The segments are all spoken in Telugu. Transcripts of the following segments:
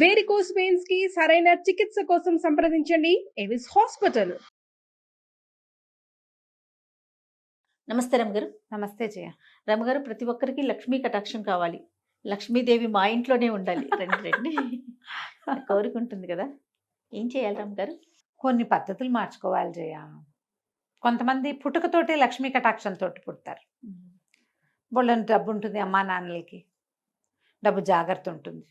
వేరికోస్ వెయిన్స్ కి సరైన చికిత్స కోసం సంప్రదించండి ఎవిస్ హాస్పిటల్. నమస్తే రమగారు. నమస్తే జయ. రమగారు, ప్రతి ఒక్కరికి లక్ష్మీ కటాక్షం కావాలి, లక్ష్మీదేవి మా ఇంట్లోనే ఉండాలి, రండి రండి కోరుకుంటుంది కదా. ఏం చేయాలి రమగారు? కొన్ని పద్ధతులు మార్చుకోవాలి జయ. కొంతమంది పుట్టుకతోటే లక్ష్మీ కటాక్షంతో పుడతారు. బోళ్ళని డబ్బు ఉంటుంది, అమ్మా నాన్నలకి డబ్బు జాగ్రత్త ఉంటుంది,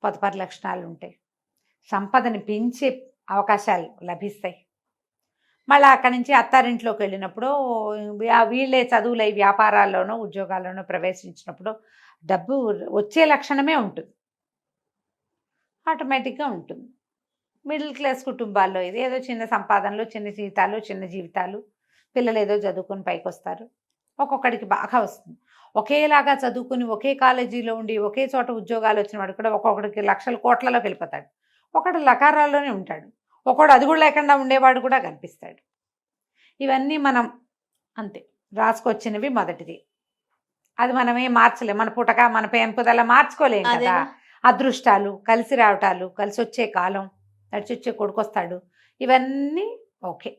పొతపరి లక్షణాలు ఉంటాయి, సంపదని పెంచే అవకాశాలు లభిస్తాయి. మళ్ళీ అక్కడి నుంచి అత్తారింట్లోకి వెళ్ళినప్పుడు వీళ్ళే చదువులై వ్యాపారాల్లోనో ఉద్యోగాల్లోనో ప్రవేశించినప్పుడు డబ్బు వచ్చే లక్షణమే ఉంటుంది, ఆటోమేటిక్గా ఉంటుంది. మిడిల్ క్లాస్ కుటుంబాల్లో ఇది ఏదో చిన్న సంపాదనలు, చిన్న జీవితాలు, పిల్లలు ఏదో చదువుకొని పైకి వస్తారు. ఒక్కొక్కడికి బాగా వస్తుంది. ఒకేలాగా చదువుకుని ఒకే కాలేజీలో ఉండి ఒకే చోట ఉద్యోగాలు వచ్చిన వాడు కూడా ఒక్కొక్కడికి లక్షల కోట్లలోకి వెళ్ళిపోతాడు. ఒకడు లకారాల్లోనే ఉంటాడు, ఒకడు అది కూడా లేకుండా ఉండేవాడు కూడా కనిపిస్తాడు. ఇవన్నీ మనం అంతే రాసుకొచ్చినవి. మొదటిది అది మనమే మార్చలేం, మన పుటక మన పెంపుదల మార్చుకోలేం కదా. అదృష్టాలు, కలిసి రావటాలు, కలిసి వచ్చే కాలం, నడిచి వచ్చే కొడుకొస్తాడు, ఇవన్నీ ఓకే.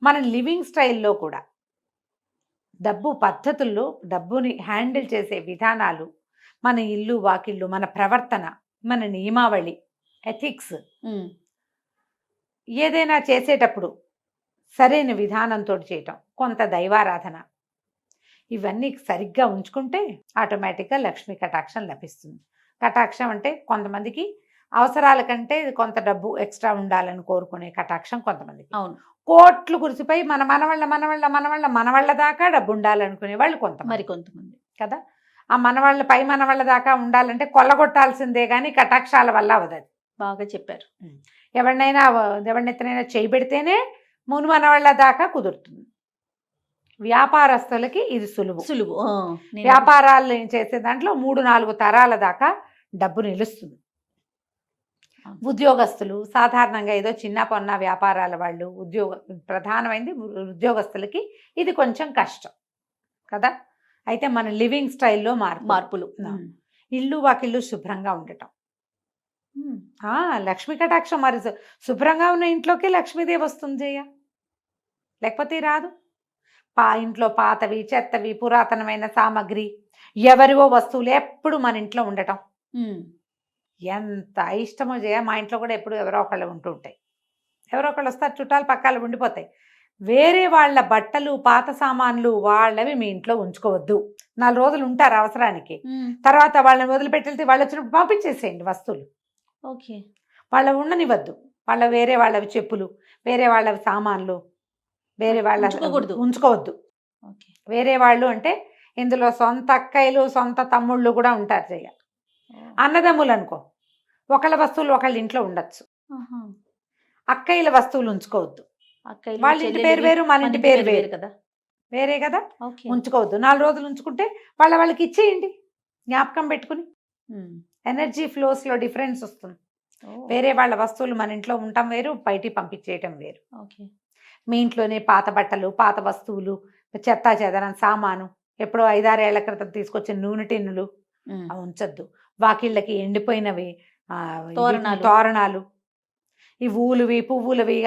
మన లివింగ్ స్టైల్లో కూడా డబ్బు పద్ధతుల్లో, డబ్బుని హ్యాండిల్ చేసే విధానాలు, మన ఇల్లు వాకిళ్ళు, మన ప్రవర్తన, మన నియమావళి, ఎథిక్స్, ఏదైనా చేసేటప్పుడు సరైన విధానంతో చేయటం, కొంత దైవారాధన, ఇవన్నీ సరిగ్గా ఉంచుకుంటే ఆటోమేటిక్గా లక్ష్మీ కటాక్షం లభిస్తుంది. కటాక్షం అంటే కొంతమందికి అవసరాల కంటే కొంత డబ్బు ఎక్స్ట్రా ఉండాలని కోరుకునే కటాక్షం కొంతమందికి. అవును, కోట్లు కురిసిపోయి మనవాళ్ళ దాకా డబ్బు ఉండాలనుకునే వాళ్ళు కొంతమంది కదా. ఆ మనవాళ్ళ దాకా ఉండాలంటే కొల్లగొట్టాల్సిందే కానీ కటాక్షాల వల్ల అవదది. బాగా చెప్పారు. ఎవరినెత్తనైనా చేయబెడితేనే మనవాళ్ళ దాకా కుదురుతుంది. వ్యాపారస్తులకి ఇది సులువు. వ్యాపారాలు చేసే దాంట్లో 3-4 తరాల దాకా డబ్బు నిలుస్తుంది. ఉద్యోగస్తులు సాధారణంగా ఏదో చిన్న పొన్న వ్యాపారాల వాళ్ళు, ప్రధానమైనది ఉద్యోగస్తులకి ఇది కొంచెం కష్టం కదా. అయితే మన లివింగ్ స్టైల్లో మార్పులు, ఇల్లు వాకిళ్ళు శుభ్రంగా ఉండటం, లక్ష్మీ కటాక్షం. మరి శుభ్రంగా ఉన్న ఇంట్లోకి లక్ష్మీదేవి వస్తుంది జయ, లేకపోతే రాదు. ఇంట్లో పాతవి, చెత్తవి, పురాతనమైన సామాగ్రి, ఎవరివో వస్తువులు ఎప్పుడు మన ఇంట్లో ఉండటం ఎంత ఇష్టమో జయ. మా ఇంట్లో కూడా ఎప్పుడు ఎవరో ఒకళ్ళు ఉంటూ ఉంటాయి. ఎవరో ఒకళ్ళు వస్తారు, చుట్టాలు పక్కాలు ఉండిపోతాయి. వేరే వాళ్ళ బట్టలు, పాత సామాన్లు వాళ్ళవి మీ ఇంట్లో ఉంచుకోవద్దు. 4 రోజులు ఉంటారు అవసరానికి, తర్వాత వాళ్ళని వదిలిపెట్టి వాళ్ళు వచ్చినప్పుడు పంపించేసేయండి వస్తువులు. ఓకే, వాళ్ళ ఉండనివ్వద్దు. వేరే వాళ్ళవి చెప్పులు, వేరే వాళ్ళవి సామాన్లు వేరే వాళ్ళ ఉంచుకోవద్దు. వేరే వాళ్ళు అంటే ఇందులో సొంత అక్కయ్యలు, సొంత తమ్ముళ్ళు కూడా ఉంటారు జయ. అన్నదమ్ములు అనుకో, ఒకళ్ళ వస్తువులు ఒకళ్ళ ఇంట్లో ఉండొచ్చు. అక్కయ్యల వస్తువులు ఉంచుకోవద్దు. వాళ్ళ ఇంటి పేరు వేరు, మన ఇంటి పేరు వేరు కదా, వేరే కదా, ఉంచుకోవద్దు. 4 రోజులు ఉంచుకుంటే వాళ్ళకి ఇచ్చేయండి, జ్ఞాపకం పెట్టుకుని. ఎనర్జీ ఫ్లోస్లో డిఫరెన్స్ వస్తుంది. వేరే వాళ్ళ వస్తువులు మన ఇంట్లో ఉండటం వేరు, బయటికి పంపించేయటం వేరు. మీ ఇంట్లోనే పాత బట్టలు, పాత వస్తువులు, చెత్తా చెదరం సామాను, ఎప్పుడో 5-6 ఏళ్ల క్రితం తీసుకొచ్చిన నూనె టిన్నులు అవి ఉంచొద్దు. వాకిళ్ళకి ఎండిపోయినవి తోరణాలు, ఈ ఊలువి, పువ్వులవి,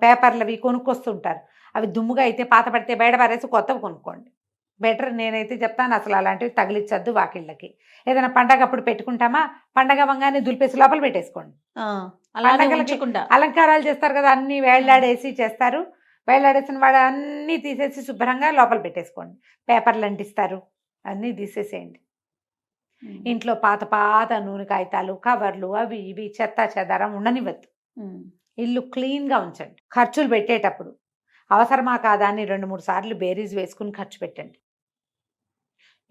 పేపర్లవి కొనుక్కొస్తుంటారు. అవి దుమ్ముగా అయితే పాత పడితే బయట పారేసి కొత్తవి కొనుక్కోండి, బెటర్. నేనైతే చెప్తాను, అసలు అలాంటివి తగిలించద్దు వాకిళ్ళకి. ఏదైనా పండగ అప్పుడు పెట్టుకుంటామా, పండగ వంగానే దులిపేసి లోపల పెట్టేసుకోండి. అలంకారాలు చేస్తారు కదా, అన్ని వేళ్లాడేసి చేస్తారు. వేళ్లాడేసిన వాడు అన్నీ తీసేసి శుభ్రంగా లోపల పెట్టేసుకోండి. పేపర్లు అంటిస్తారు, అన్నీ తీసేసేయండి. ఇంట్లో పాత నూనె కాగితాలు, కవర్లు, అవి ఇవి చెత్త చెదారం ఉండనివ్వద్దు. ఇల్లు క్లీన్గా ఉంచండి. ఖర్చులు పెట్టేటప్పుడు అవసరమా కాదా అని 2-3 సార్లు బేరీజ్ వేసుకుని ఖర్చు పెట్టండి.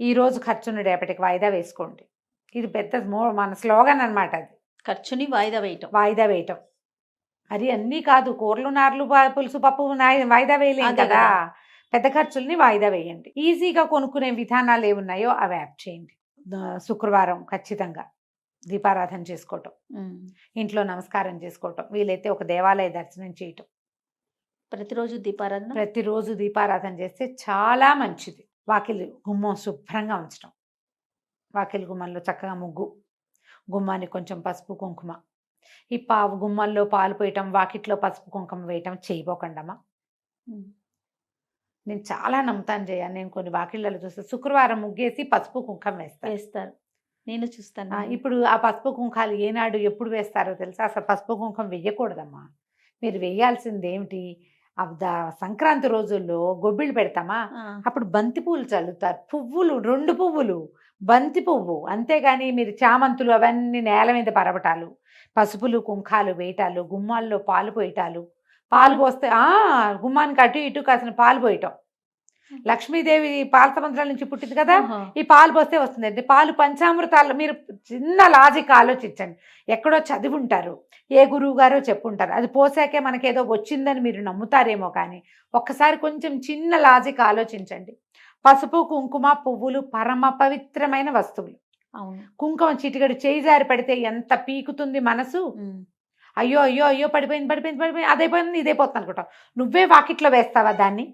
ఈరోజు ఖర్చును రేపటికి వాయిదా వేసుకోండి. ఇది పెద్ద మన స్లోగన్ అనమాట. అది ఖర్చుని వాయిదా వేయటం. అది అన్నీ కాదు, కూరలు, నార్లు, పులుసు, పప్పు వాయిదా వేయలేం కదా. పెద్ద ఖర్చుల్ని వాయిదా వేయండి. ఈజీగా కొనుక్కునే విధానాలు ఏమున్నాయో అవి యాప్ చేయండి. శుక్రవారం ఖచ్చితంగా దీపారాధన చేసుకోవటం, ఇంట్లో నమస్కారం చేసుకోవటం, వీలైతే ఒక దేవాలయ దర్శనం చేయటం. ప్రతిరోజు దీపారాధన చేస్తే చాలా మంచిది. వాకిలి గుమ్మం శుభ్రంగా ఉంచడం, వాకిలి గుమ్మంలో చక్కగా గుమ్మానికి కొంచెం పసుపు కుంకుమ. ఈ పావు గుమ్మాల్లో పాలు పోయటం, వాకిట్లో పసుపు కుంకుమ వేయటం చేయబోకండమ్మా. నేను చాలా నమ్ముతాను జయ. నేను కొన్ని వాకిళ్ళలో చూస్తే శుక్రవారం ముగ్గేసి పసుపు కుంకుమ వేస్తాను. వేస్తారు, నేను చూస్తాను. ఇప్పుడు ఆ పసుపు కుంకాలు ఏనాడు ఎప్పుడు వేస్తారో తెలుసా? అసలు పసుపు కుంకుమ వెయ్యకూడదమ్మా. మీరు వేయాల్సింది ఏమిటి? సంక్రాంతి రోజుల్లో గొబ్బిళ్ళు పెడతామా, అప్పుడు బంతి పువ్వులు చల్లుతారు. పువ్వులు 2 పువ్వులు, బంతి పువ్వు. అంతేగాని మీరు చామంతులు అవన్నీ నేల మీద పరవటాలు, పసుపులు కుంకాలు వేయటాలు, గుమ్మాల్లో పాలు పోయటాలు. పాలు పోస్తే గుమ్మానికి అటు ఇటు కాసిన పాలు పోయటం. లక్ష్మీదేవి పాల సముద్రాల నుంచి పుట్టింది కదా, ఈ పాలు పోస్తే వస్తుందండి. పాలు పంచామృతాలు. మీరు చిన్న లాజిక్ ఆలోచించండి. ఎక్కడో చదివి ఉంటారు, ఏ గురువు గారో చెప్పుంటారు, అది పోసాకే మనకేదో వచ్చిందని మీరు నమ్ముతారేమో. కానీ ఒక్కసారి కొంచెం చిన్న లాజిక్ ఆలోచించండి. పసుపు కుంకుమ పువ్వులు పరమ పవిత్రమైన వస్తువులు. అవును. కుంకుమ చిటికడు చేయి జారి పడితే ఎంత పీకుతుంది మనసు. అయ్యో అయ్యో అయ్యో పడిపోయింది అదైపోయింది ఇదైపోతుంది అనుకుంటావు. నువ్వే వాకిట్లో వేస్తావా దాన్ని?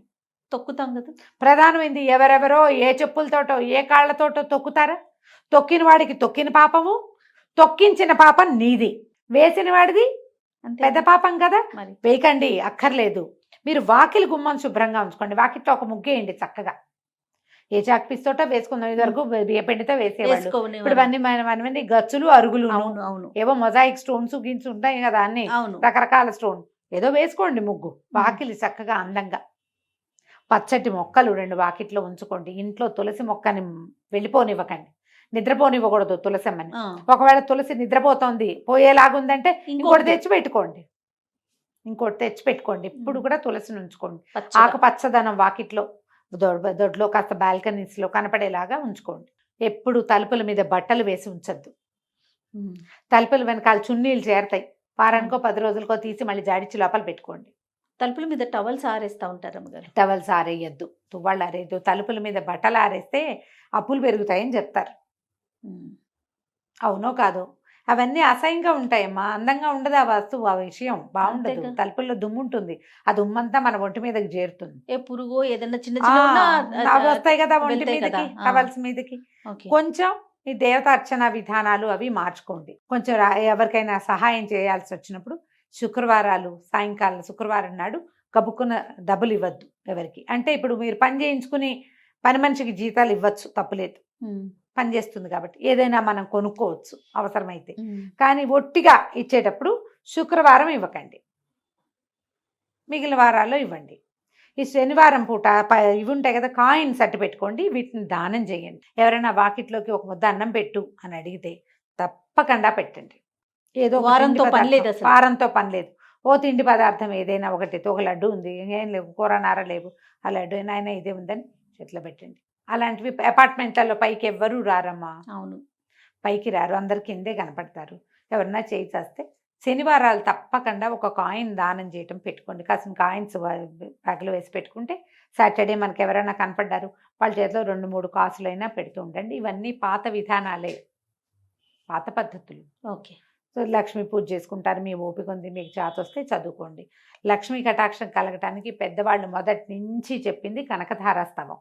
తొక్కుతాం కదా. ప్రధానమైంది ఎవరెవరో ఏ చెప్పులతోటో ఏ కాళ్లతోటో తొక్కుతారా? తొక్కిన వాడికి తొక్కిన పాపము, తొక్కించిన పాపం నీది, వేసిన వాడిది పెద్ద పాపం కదా. వేయకండి, అక్కర్లేదు. మీరు వాకిలి గుమ్మం శుభ్రంగా ఉంచుకోండి. వాకిట్లో ఒక ముగ్గేయండి చక్కగా. ఏ చాక్పీస్తోటో వేసుకుందాం. ఇది వరకు బియ్యపిండితో వేసేవాళ్ళు. ఇప్పుడు అన్ని గచ్చులు అరుగులు, ఏవో మొజాయిక్ స్టోన్స్ గిన్స్ ఉంటాయి కదా, అన్ని రకరకాల స్టోన్. ఏదో వేసుకోండి ముగ్గు. వాకిలి చక్కగా అందంగా. పచ్చటి మొక్కలు 2 వాకిట్లో ఉంచుకోండి. ఇంట్లో తులసి మొక్కని వెళ్ళిపోనివ్వకండి, నిద్రపోనివ్వకూడదు తులసమ్మని. ఒకవేళ తులసి నిద్రపోతోంది, పోయేలాగుందంటే ఇంకోటి తెచ్చి పెట్టుకోండి. ఇప్పుడు కూడా తులసిని ఉంచుకోండి. ఆకుపచ్చదనం వాకిట్లో, దొడ్లో కాస్త బాల్కనీస్ లో కనపడేలాగా ఉంచుకోండి. ఎప్పుడు తలుపుల మీద బట్టలు వేసి ఉంచద్దు. తలుపుల వెనకాల చున్నీలు చేరతాయి. వారానికో 10 రోజులకో తీసి మళ్ళీ జాడిచ్చి లోపల పెట్టుకోండి. తలుపుల మీద టవల్స్ ఆరేస్తా ఉంటారు అమ్మగారు. టవల్స్ ఆరేయద్దు, తువ్వాళ్ళు ఆరేయద్దు. తలుపుల మీద బట్టలు ఆరేస్తే అప్పులు పెరుగుతాయని చెప్తారు. అవునో కాదు? అవన్నీ అసహ్యంగా ఉంటాయమ్మా. అందంగా ఉండదు ఆ వస్తువు, ఆ విషయం బాగుండదు. తలుపుల్లో దుమ్ము ఉంటుంది, ఆ దుమ్మంతా మన ఒంటి మీదకి చేరుతుంది. ఏ పురుగు ఏదన్నా చిన్న అవి వస్తాయి కదా ఒంటి మీదకి, టవల్స్ మీదకి. కొంచెం ఈ దేవత అర్చన విధానాలు అవి మార్చుకోండి. కొంచెం ఎవరికైనా సహాయం చేయాల్సి వచ్చినప్పుడు శుక్రవారాలు సాయంకాలం, శుక్రవారం నాడు కబుక్కున్న డబ్బులు ఇవ్వద్దు ఎవరికి. అంటే ఇప్పుడు మీరు పని చేయించుకుని పని మనిషికి జీతాలు ఇవ్వచ్చు, తప్పులేదు. పని చేస్తుంది కాబట్టి ఏదైనా మనం కొనుక్కోవచ్చు అవసరమైతే. కానీ ఒట్టిగా ఇచ్చేటప్పుడు శుక్రవారం ఇవ్వకండి, మిగిలిన వారాల్లో ఇవ్వండి. ఈ శనివారం పూట ఇవి ఉంటాయి కదా, కాయిన్స్ అట్టు పెట్టుకోండి, వీటిని దానం చేయండి. ఎవరైనా వాకిట్లోకి ఒక ముద్ద అన్నం పెట్టు అని అడిగితే తప్పకుండా పెట్టండి. ఏదో వారంతో పని లేదు. ఓ తిండి పదార్థం ఏదైనా ఒకటి, ఒక లడ్డు ఉంది, ఏం లేవు, కూర నార లేవు, ఆ లడ్డు అయినా ఇదే ఉందని చేతిలో పెట్టండి. అలాంటివి అపార్ట్మెంట్లలో పైకి ఎవ్వరూ రారమ్మా. అవును, పైకి రారు, అందరు కిందే కనపడతారు. ఎవరన్నా చేయి చేస్తే శనివారాలు తప్పకుండా ఒక కాయిన్ దానం చేయటం పెట్టుకోండి. కాసిన కాయిన్స్ బ్యాగ్లో వేసి పెట్టుకుంటే సాటర్డే మనకి ఎవరైనా కనపడ్డారు, వాళ్ళ చేతిలో 2-3 కాసులైనా పెడుతూ ఉండండి. ఇవన్నీ పాత విధానాలే, పాత పద్ధతులు. ఓకే. సో లక్ష్మీ పూజ చేసుకుంటారు. మీ ఓపిక ఉంది, మీకు చేత వస్తే చదువుకోండి. లక్ష్మీ కటాక్షం కలగటానికి పెద్దవాళ్ళు మొదటి నుంచి చెప్పింది కనకధారాస్తవం,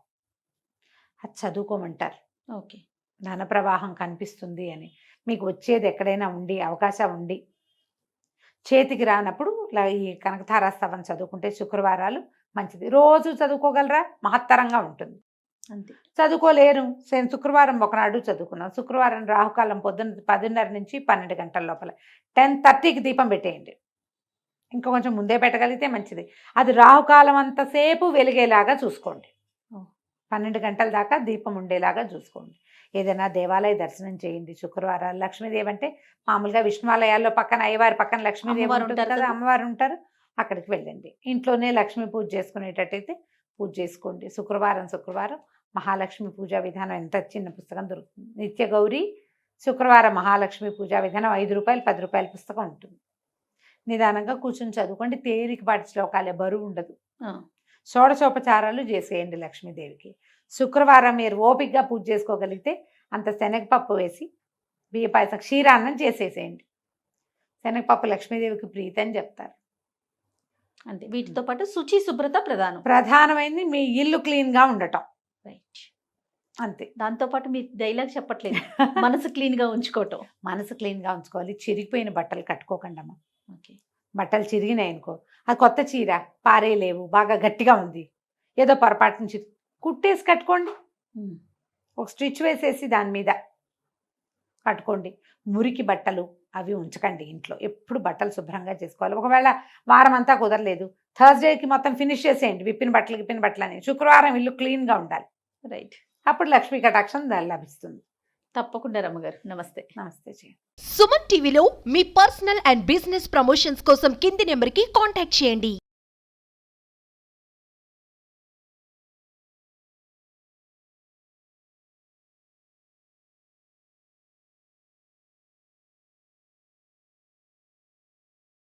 అది చదువుకోమంటారు. ఓకే. ధన ప్రవాహం కనిపిస్తుంది అని. మీకు వచ్చేది ఎక్కడైనా ఉండి అవకాశం ఉండి చేతికి రానప్పుడు ఈ కనకధారాస్తవం చదువుకుంటే శుక్రవారాలు మంచిది. రోజు చదువుకోగలరా? మహత్తరంగా ఉంటుంది. అంతే. చదువుకోలేరు, శుక్రవారం ఒకనాడు చదువుకున్నాం. శుక్రవారం రాహుకాలం పొద్దున్న 10:30 నుంచి 12 గంటల లోపల 10:30కి దీపం పెట్టేయండి. ఇంకా కొంచెం ముందే పెట్టగలిగితే మంచిది. అది రాహుకాలం అంతసేపు వెలిగేలాగా చూసుకోండి. 12 గంటల దాకా దీపం ఉండేలాగా చూసుకోండి. ఏదైనా దేవాలయ దర్శనం చేయండి శుక్రవారాలు. లక్ష్మీదేవి అంటే మామూలుగా విష్ణువాలయాల్లో పక్కన అయ్యవారి పక్కన లక్ష్మీదేవి ఉంటుంది కదా, అమ్మవారు ఉంటారు, అక్కడికి వెళ్ళండి. ఇంట్లోనే లక్ష్మీ పూజ చేసుకునేటట్టయితే పూజ చేసుకోండి. శుక్రవారం మహాలక్ష్మి పూజా విధానం, ఎంత చిన్న పుస్తకం దొరుకుతుంది. నిత్య గౌరీ శుక్రవారం మహాలక్ష్మి పూజా విధానం 5 రూపాయలు 10 రూపాయల పుస్తకం ఉంటుంది. నిదానంగా కూర్చొని చదువుకోండి. తేలికపాటి శ్లోకాలే, బరువు ఉండదు. షోడశోపచారాలు చేసేయండి లక్ష్మీదేవికి. శుక్రవారం మీరు ఓపికగా పూజ చేసుకోగలిగితే అంత శనగపప్పు వేసి బియ్య పాయసం, క్షీరాన్నం చేసేసేయండి. శనగపప్పు లక్ష్మీదేవికి ప్రీతి అని చెప్తారు. అంతే. వీటితో పాటు శుచి శుభ్రత ప్రధానమైంది. మీ ఇల్లు క్లీన్గా ఉండటం. రైట్. అంతే. దాంతో పాటు మీ డైలాగ్ చెప్పట్లేదు. మనసు క్లీన్ గా ఉంచుకోవటం. మనసు క్లీన్గా ఉంచుకోవాలి. చిరిగిపోయిన బట్టలు కట్టుకోకండి అమ్మ. ఓకే. బట్టలు చిరిగినాయి అనుకో, అది కొత్త చీర పారేయలేవు, బాగా గట్టిగా ఉంది, ఏదో పొరపాటు నుంచి కుట్టేసి కట్టుకోండి. ఒక స్టిచ్ వేసేసి దాని మీద కట్టుకోండి. మురికి బట్టలు అవి ఉంచకండి ఇంట్లో. ఎప్పుడు బట్టలు శుభ్రంగా చేసుకోవాలి. ఒకవేళ వారం అంతా కుదరలేదు, థర్స్డేకి మొత్తం ఫినిష్ చేసేయండి. విప్పిన బట్టలు అని. శుక్రవారం ఇల్లు క్లీన్గా ఉండాలి. రైట్. అప్పుడు లక్ష్మీ కటాక్షం లభిస్తుంది. తప్పకుండా రమ్మగారు. నమస్తే. నమస్తే జీ. సుమన్ టీవీలో మీ పర్సనల్ అండ్ బిజినెస్ ప్రమోషన్స్ కోసం కింది నెంబర్కి కాంటాక్ట్ చేయండి.